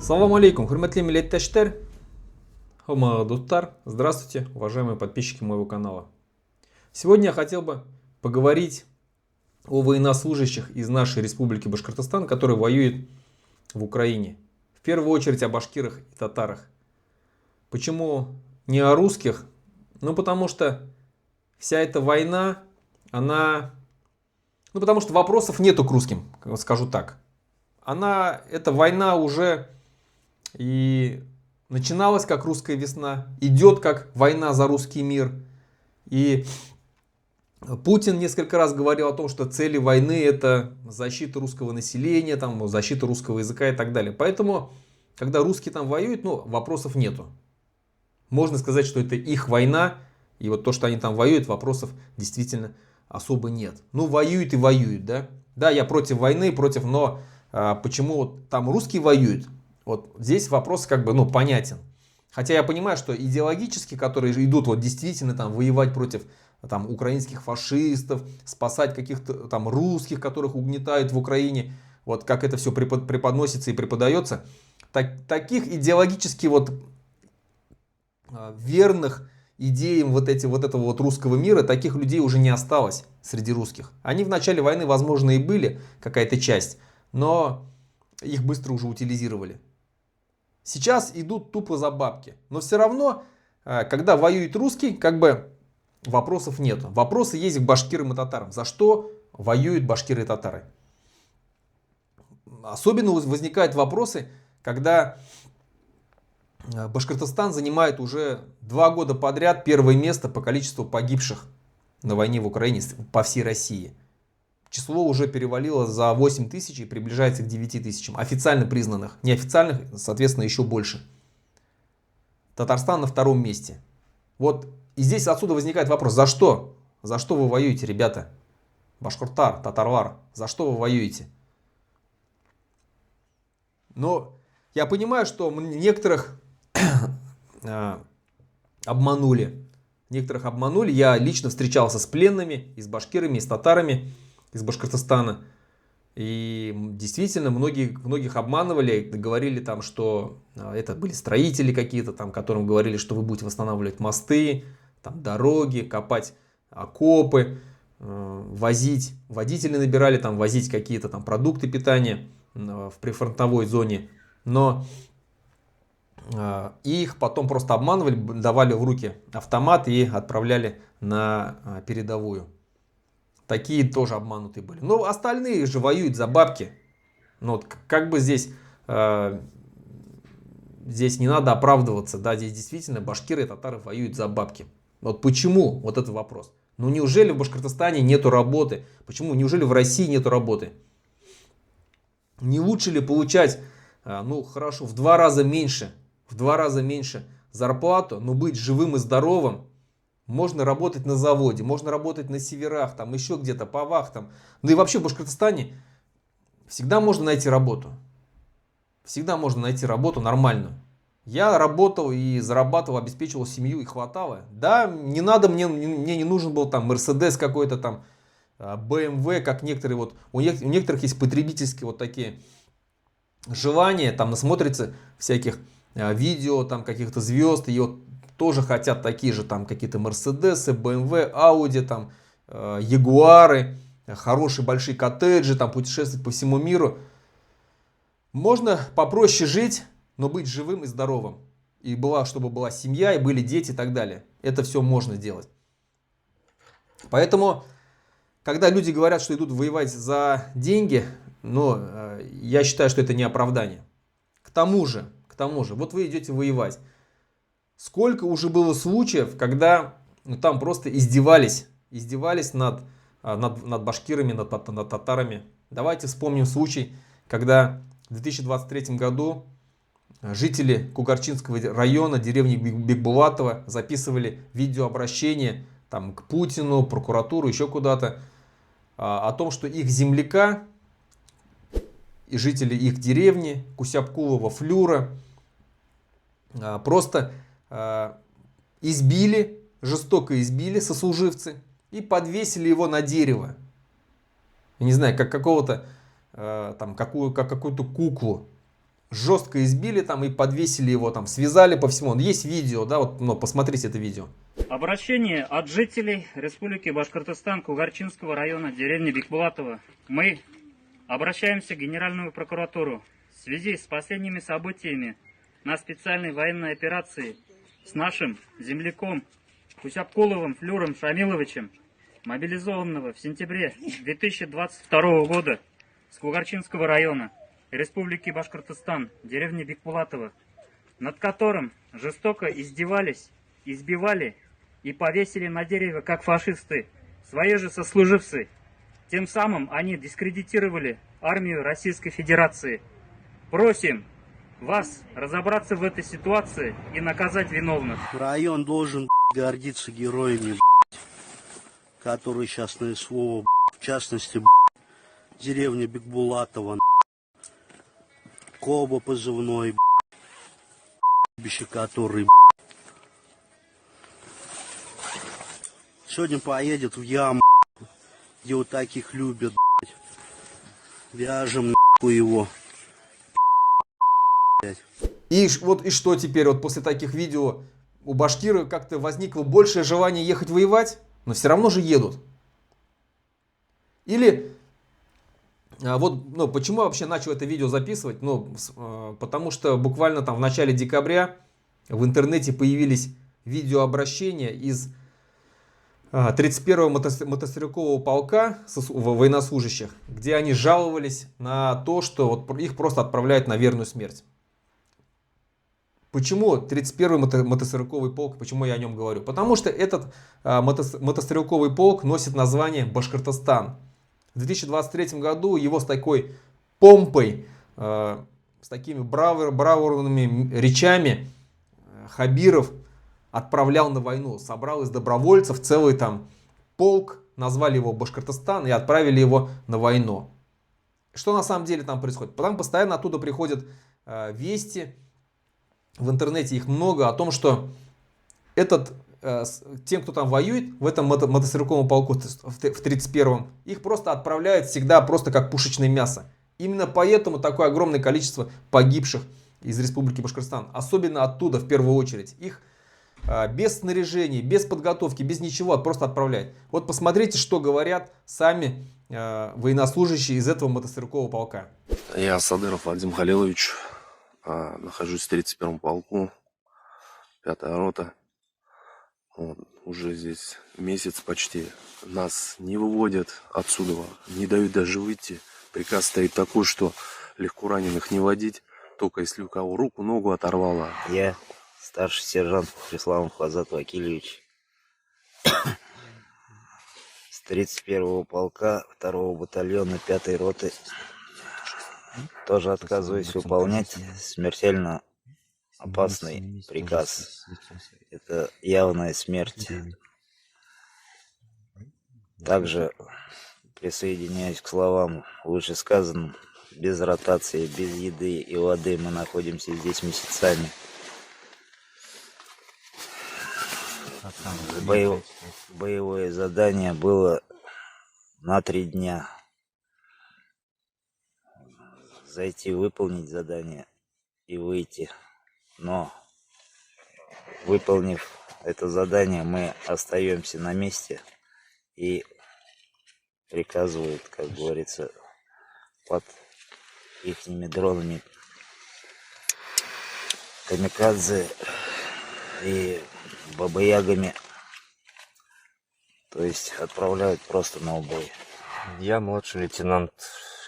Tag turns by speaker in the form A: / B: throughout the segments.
A: Салам алейкум, хурматлы милләттәштәр, хурматлы достар, здравствуйте, уважаемые подписчики моего канала. Сегодня я хотел бы поговорить о военнослужащих из нашей республики Башкортостан, которые воюют в Украине. В первую очередь о башкирах и татарах. Почему не о русских? Ну потому что вся эта война, потому что вопросов нету к русским, скажу так. Эта война уже и начиналась как русская весна, идет как война за русский мир. И Путин несколько раз говорил о том, что цели войны это защита русского населения, защита русского языка и так далее. Поэтому, когда русские там воюют, вопросов нету. Можно сказать, что это их война, и вот то, что они там воюют, вопросов действительно особо нет. Воюют и воюют, да? Да, я против войны, но почему вот там русские воюют? Вот здесь вопрос понятен. Хотя я понимаю, что идеологически, которые идут действительно воевать против украинских фашистов, спасать каких-то русских, которых угнетают в Украине, вот как это все преподносится и преподается, таких идеологически верных идеям этого русского мира, таких людей уже не осталось среди русских. Они в начале войны, возможно, и были, какая-то часть, но их быстро уже утилизировали. Сейчас идут тупо за бабки. Но все равно, когда воюет русский, вопросов нет. Вопросы есть к башкирам и татарам. За что воюют башкиры и татары? Особенно возникают вопросы, когда Башкортостан занимает уже 2 года подряд первое место по количеству погибших на войне в Украине по всей России. Число уже перевалило за 8 тысяч и приближается к 9 тысячам. Официально признанных. Неофициальных, соответственно, еще больше. Татарстан на 2-м месте. И здесь отсюда возникает вопрос. За что? За что вы воюете, ребята? Башкортар, татарлар. За что вы воюете? Но я понимаю, что некоторых обманули. Некоторых обманули. Я лично встречался с пленными, и с башкирами, и с татарами из Башкортостана. И действительно, многих обманывали, говорили что это были строители какие-то, которым говорили, что вы будете восстанавливать мосты, дороги, копать окопы, возить, водители набирали, возить какие-то продукты питания в прифронтовой зоне. Но их потом просто обманывали, давали в руки автомат и отправляли на передовую. Такие тоже обманутые были. Но остальные же воюют за бабки. Здесь не надо оправдываться. Да, здесь действительно башкиры и татары воюют за бабки. Почему? Вот этот вопрос. Неужели в Башкортостане нету работы? Почему? Неужели в России нету работы? Не лучше ли получать, хорошо, в 2 раза меньше зарплату, но быть живым и здоровым? Можно работать на заводе, можно работать на северах, еще где-то по вахтам. И вообще в Башкортостане всегда можно найти работу. Всегда можно найти работу нормальную. Я работал и зарабатывал, обеспечивал семью и хватало. Да, не надо, мне не нужен был Мерседес какой-то BMW, как некоторые. У некоторых есть потребительские такие желания, насмотрятся всяких видео, каких-то звезд, и тоже хотят такие же какие-то Мерседесы, BMW, Audi, Ягуары, хорошие большие коттеджи, путешествовать по всему миру. Можно попроще жить, но быть живым и здоровым. И чтобы была семья, и были дети и так далее. Это все можно делать. Поэтому, когда люди говорят, что идут воевать за деньги, я считаю, что это не оправдание. К тому же, вы идете воевать. Сколько уже было случаев, когда там просто издевались над башкирами, над татарами. Давайте вспомним случай, когда в 2023 году жители Кугарчинского района, деревни Бекбулатова, записывали видеообращение к Путину, прокуратуру, еще куда-то, о том, что их земляка и жители их деревни, Кусяпкулова, Флюра, просто жестоко избили сослуживцы и подвесили его на дерево. Я не знаю, как какую-то куклу. жестко избили там и подвесили его, там связали по всему. Есть видео, да, вот, ну, посмотрите это видео.
B: Обращение от жителей Республики Башкортостан Кугарчинского района деревни Бикбулатова. Мы обращаемся к Генеральную прокуратуру в связи с последними событиями на специальной военной операции с нашим земляком Кусяпкуловым Флюром Шамиловичем, мобилизованного в сентябре 2022 года с Кугарчинского района Республики Башкортостан, деревни Бикбулатова, над которым жестоко издевались, избивали и повесили на дереве, как фашисты, свои же сослуживцы. Тем самым они дискредитировали армию Российской Федерации. Просим вас разобраться в этой ситуации и наказать виновных.
C: Район должен гордиться героями, которые сейчас на СВО, в частности, деревня Бикбулатова, Коба позывной, который сегодня поедет в яму, где вот таких любят, вяжем его.
A: И вот и что теперь, вот после таких видео у башкиров как-то возникло большее желание ехать воевать, но все равно же едут. Или вот, ну, почему я вообще начал это видео записывать? Ну, потому что буквально там в начале декабря в интернете появились видеообращения из 31-го мотострелкового полка военнослужащих, где они жаловались на то, что вот их просто отправляют на верную смерть. Почему 31-й мотострелковый полк, почему я о нем говорю? Потому что этот мотострелковый полк носит название Башкортостан. В 2023 году его с такой помпой, с такими бравурными речами Хабиров отправлял на войну. Собрал из добровольцев целый там полк, назвали его Башкортостан и отправили его на войну. Что на самом деле там происходит? Там постоянно оттуда приходят вести, в интернете их много, о том, что тем, кто там воюет, в этом мотострелковом полку в 31-м, их просто отправляют всегда просто как пушечное мясо. Именно поэтому такое огромное количество погибших из Республики Башкортостан. Особенно оттуда в первую очередь. Их без снаряжения, без подготовки, без ничего просто отправляют. Вот посмотрите, что говорят сами военнослужащие из этого мотострелкового полка.
D: Я Садыров Вадим Халилович, нахожусь в 31-м полку, 5-я рота. Вот, уже здесь месяц почти. Нас не выводят отсюда, не дают даже выйти. Приказ стоит такой, что легко раненых не водить, только если у кого руку, ногу оторвало.
E: Я старший сержант Преславов Хазат Вакильевич с 31-го полка 2-го батальона 5-й роты. Тоже отказываюсь выполнять смертельно опасный приказ. Это явная смерть. Также присоединяюсь к словам вышесказанным. Без ротации, без еды и воды мы находимся здесь месяцами. Боевое задание было на 3 дня. Зайти, выполнить задание и выйти. Но, выполнив это задание, мы остаемся на месте и приказывают, как говорится, под ихними дронами камикадзе и бабаягами, то есть отправляют просто на убой.
F: Я младший лейтенант,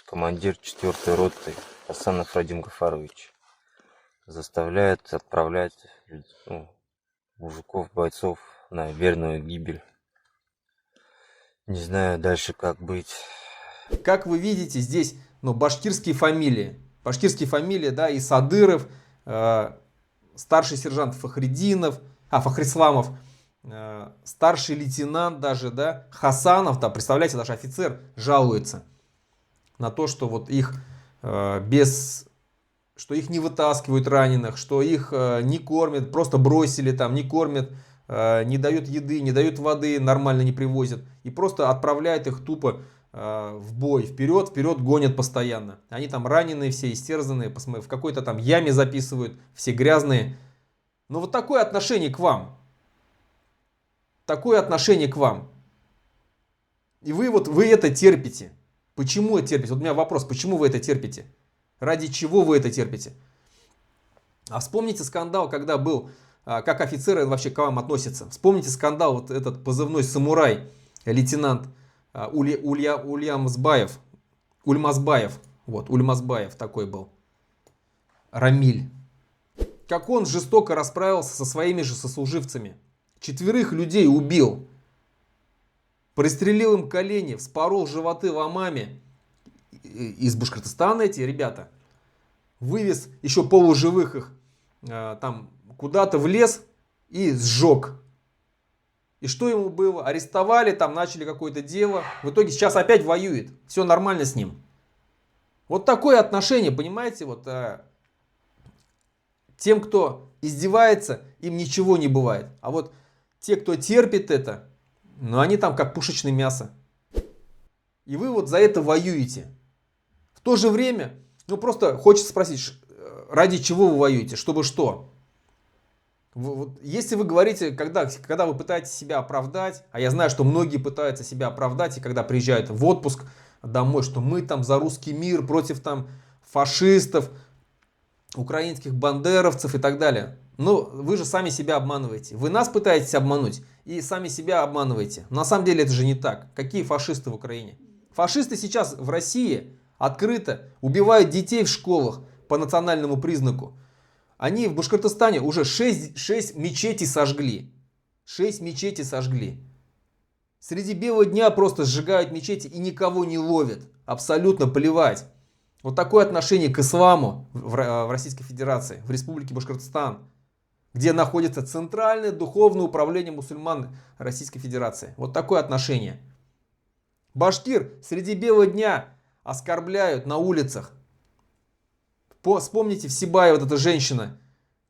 F: командир 4-й роты Хасанов Радим Гафарович. Заставляет отправлять мужиков, бойцов на верную гибель. Не знаю дальше, как быть.
A: Как вы видите, здесь башкирские фамилии. Башкирские фамилии, да, и Садыров, старший сержант Фахрисламов, старший лейтенант даже, да, Хасанов, да, представляете, даже офицер жалуется на то, что вот их что их не вытаскивают раненых, что их не кормят, просто бросили там, не кормят, не дают еды, не дают воды, нормально не привозят. И просто отправляют их тупо в бой, вперед, вперед гонят постоянно. Они там раненые все, истерзанные, в какой-то там яме записывают, все грязные. Но вот такое отношение к вам. Такое отношение к вам. И вы это терпите. Почему это терпите? Вот у меня вопрос, почему вы это терпите? Ради чего вы это терпите? А вспомните скандал, когда был, как офицеры вообще к вам относятся. Вспомните скандал, вот этот позывной самурай, лейтенант Ульямазбаев. Вот, Ульмазбаев такой был. Рамиль. Как он жестоко расправился со своими же сослуживцами. 4 людей убил. Пристрелил им колени, вспорол животы ломами. Из Башкортостана эти ребята. Вывез еще полуживых их там куда-то в лес и сжег. И что ему было? Арестовали, там начали какое-то дело. В итоге сейчас опять воюет. Все нормально с ним. Вот такое отношение, понимаете? Вот тем, кто издевается, им ничего не бывает. А вот те, кто терпит это, ну они там как пушечное мясо. И вы вот за это воюете. В то же время, ну просто хочется спросить, ради чего вы воюете? Чтобы что? Если вы говорите, когда вы пытаетесь себя оправдать, а я знаю, что многие пытаются себя оправдать, и когда приезжают в отпуск домой, что мы там за русский мир, против там фашистов, украинских бандеровцев и так далее. Но вы же сами себя обманываете. Вы нас пытаетесь обмануть и сами себя обманываете. На самом деле это же не так. Какие фашисты в Украине? Фашисты сейчас в России открыто убивают детей в школах по национальному признаку. Они в Башкортостане уже 6 мечетей сожгли. 6 мечетей сожгли. Среди бела дня просто сжигают мечети и никого не ловят. Абсолютно плевать. Вот такое отношение к исламу в Российской Федерации, в Республике Башкортостан, где находится Центральное духовное управление мусульман Российской Федерации. Вот такое отношение. Башкир среди бела дня оскорбляют на улицах. Вспомните, в Сибае вот эта женщина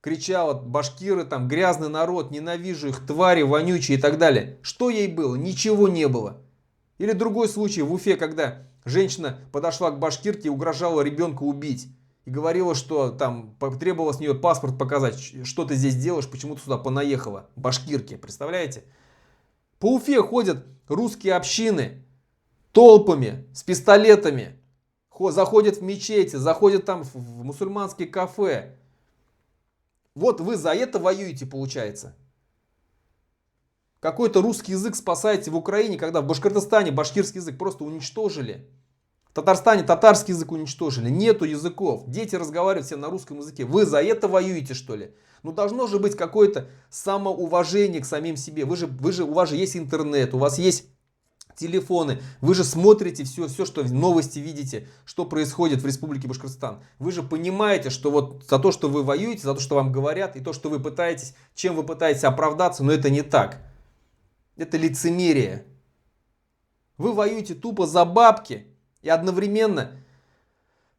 A: кричала: башкиры там грязный народ, ненавижу их, твари вонючие и так далее. Что ей было? Ничего не было. Или другой случай в Уфе, когда женщина подошла к башкирке и угрожала ребенка убить. И говорила, что там требовала с нее паспорт показать, что ты здесь делаешь, почему ты сюда понаехала. Башкирки, представляете? По Уфе ходят русские общины толпами, с пистолетами. Заходят в мечети, заходят там в мусульманские кафе. Вот вы за это воюете, получается. Какой-то русский язык спасаете в Украине, когда в Башкортостане башкирский язык просто уничтожили. В Татарстане татарский язык уничтожили. Нету языков. Дети разговаривают все на русском языке. Вы за это воюете, что ли? Ну должно же быть какое-то самоуважение к самим себе. У вас же есть интернет, у вас есть телефоны. Вы же смотрите все, что в новости видите, что происходит в Республике Башкортостан. Вы же понимаете, что вот за то, что вы воюете, за то, что вам говорят, и то, что вы пытаетесь, чем вы пытаетесь оправдаться, но это не так. Это лицемерие. Вы воюете тупо за бабки и одновременно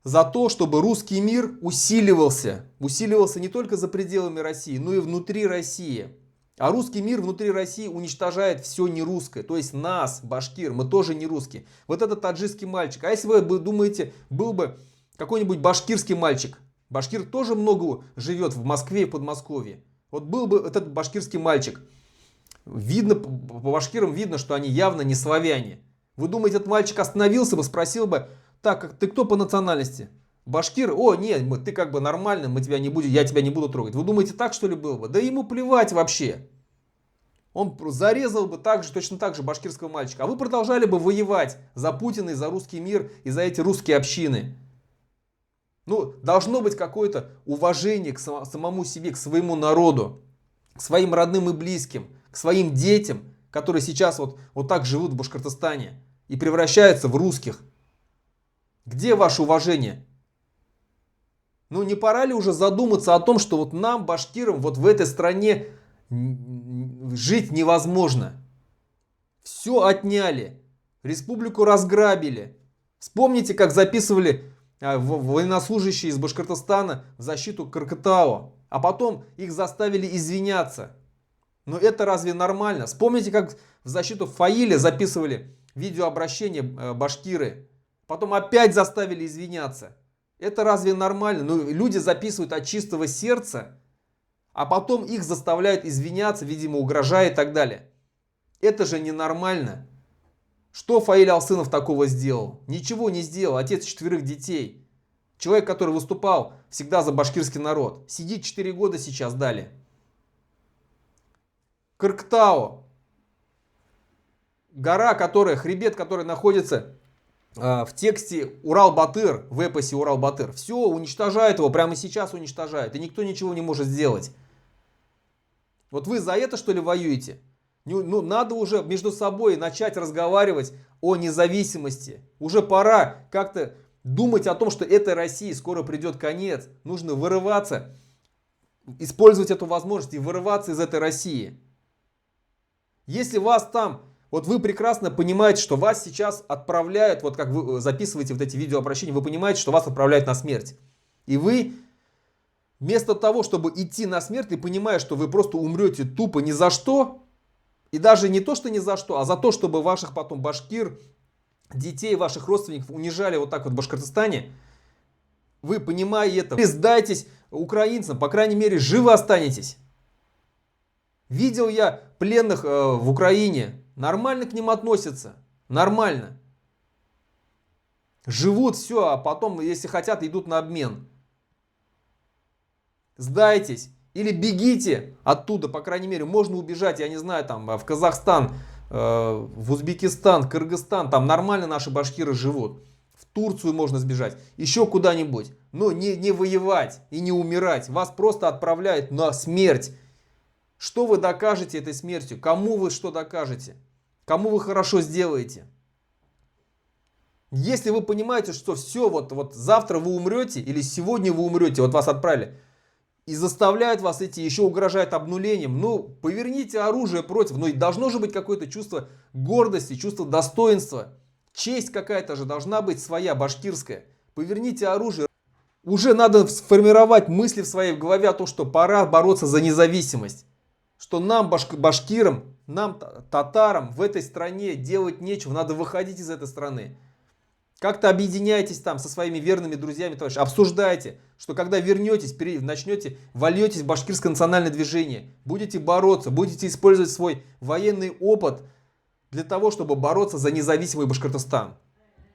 A: за то, чтобы русский мир усиливался. Усиливался не только за пределами России, но и внутри России. А русский мир внутри России уничтожает все нерусское. То есть нас, башкир, мы тоже не русские. Вот этот таджикский мальчик. А если вы думаете, был бы какой-нибудь башкирский мальчик. Башкир тоже много живет в Москве и Подмосковье. Вот был бы этот башкирский мальчик. Видно, по башкирам видно, что они явно не славяне. Вы думаете, этот мальчик остановился бы, спросил бы: так, ты кто по национальности? Башкир? О, нет, ты как бы нормальный, я тебя не буду трогать. Вы думаете, так что ли было бы? Да ему плевать вообще. Он зарезал бы точно так же башкирского мальчика. А вы продолжали бы воевать за Путина и за русский мир и за эти русские общины. Ну, должно быть какое-то уважение к самому себе, к своему народу, к своим родным и близким, к своим детям, которые сейчас вот так живут в Башкортостане и превращаются в русских. Где ваше уважение? Ну не пора ли уже задуматься о том, что вот нам, башкирам, вот в этой стране жить невозможно? Все отняли, республику разграбили. Вспомните, как записывали военнослужащие из Башкортостана в защиту Каркатау, а потом их заставили извиняться. Но это разве нормально? Вспомните, как в защиту Фаиля записывали видеообращение башкиры. Потом опять заставили извиняться. Это разве нормально? Ну, люди записывают от чистого сердца, а потом их заставляют извиняться, видимо, угрожая и так далее. Это же ненормально. Что Фаиль Алсынов такого сделал? Ничего не сделал. Отец 4 детей. Человек, который выступал всегда за башкирский народ. Сидит 4 года сейчас дали. Кырктау. Гора, хребет, который находится в тексте Урал-Батыр, в эпосе Урал-Батыр. Все, уничтожают его, прямо сейчас уничтожают. И никто ничего не может сделать. Вот вы за это, что ли, воюете? Ну, надо уже между собой начать разговаривать о независимости. Уже пора как-то думать о том, что этой России скоро придет конец. Нужно вырываться, использовать эту возможность и вырываться из этой России. Если вас там, вот вы прекрасно понимаете, что вас сейчас отправляют, вот как вы записываете вот эти видеообращения, вы понимаете, что вас отправляют на смерть. И вы вместо того, чтобы идти на смерть, и понимая, что вы просто умрете тупо ни за что, и даже не то, что ни за что, а за то, чтобы ваших потом башкир, детей, ваших родственников унижали вот так вот в Башкортостане, вы, понимая это, вы сдайтесь украинцам, по крайней мере, живы останетесь. Видел я пленных в Украине, нормально к ним относятся, нормально. Живут, все, а потом, если хотят, идут на обмен. Сдайтесь. Или бегите оттуда, по крайней мере, можно убежать, я не знаю, там в Казахстан, в Узбекистан, Кыргызстан, там нормально наши башкиры живут. В Турцию можно сбежать, еще куда-нибудь. Но не воевать и не умирать. Вас просто отправляют на смерть. Что вы докажете этой смертью? Кому вы что докажете? Кому вы хорошо сделаете? Если вы понимаете, что все, вот завтра вы умрете, или сегодня вы умрете, вот вас отправили, и заставляют вас идти, еще угрожают обнулением, ну, поверните оружие против. Но и должно же быть какое-то чувство гордости, чувство достоинства. Честь какая-то же должна быть своя, башкирская. Поверните оружие. Уже надо сформировать мысли в своей голове о том, что пора бороться за независимость. Что нам, башкирам, нам, татарам в этой стране делать нечего. Надо выходить из этой страны. Как-то объединяйтесь там со своими верными друзьями, товарищи. Обсуждайте, что когда вернетесь, начнете, вольетесь в башкирское национальное движение. Будете бороться, будете использовать свой военный опыт для того, чтобы бороться за независимый Башкортостан.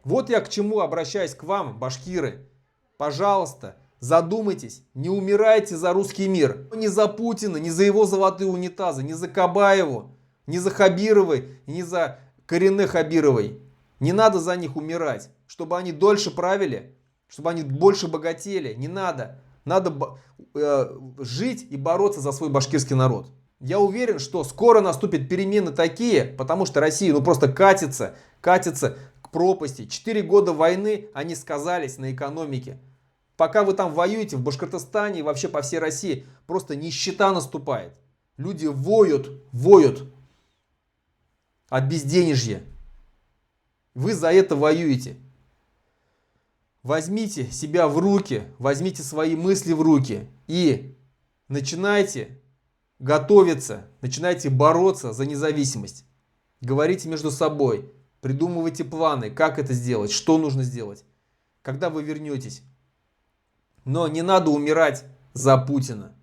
A: Вот я к чему обращаюсь к вам, башкиры. Пожалуйста, задумайтесь, не умирайте за русский мир. Не за Путина, не за его золотые унитазы, не за Кабаеву, не за Хабировой, не за Карине Хабировой. Не надо за них умирать, чтобы они дольше правили, чтобы они больше богатели. Не надо. Надо жить и бороться за свой башкирский народ. Я уверен, что скоро наступят перемены такие, потому что Россия просто катится к пропасти. 4 года войны, они сказались на экономике. Пока вы там воюете в Башкортостане и вообще по всей России, просто нищета наступает. Люди воют от безденежья. Вы за это воюете. Возьмите себя в руки, возьмите свои мысли в руки и начинайте готовиться, начинайте бороться за независимость. Говорите между собой, придумывайте планы, как это сделать, что нужно сделать, когда вы вернетесь. Но не надо умирать за Путина.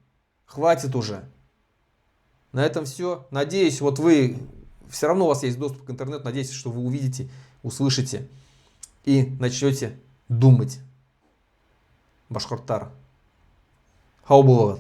A: Хватит уже. На этом все. Надеюсь, вот вы, все равно у вас есть доступ к интернету, надеюсь, что вы увидите, услышите и начнете думать. Башкорттар. Хау булат.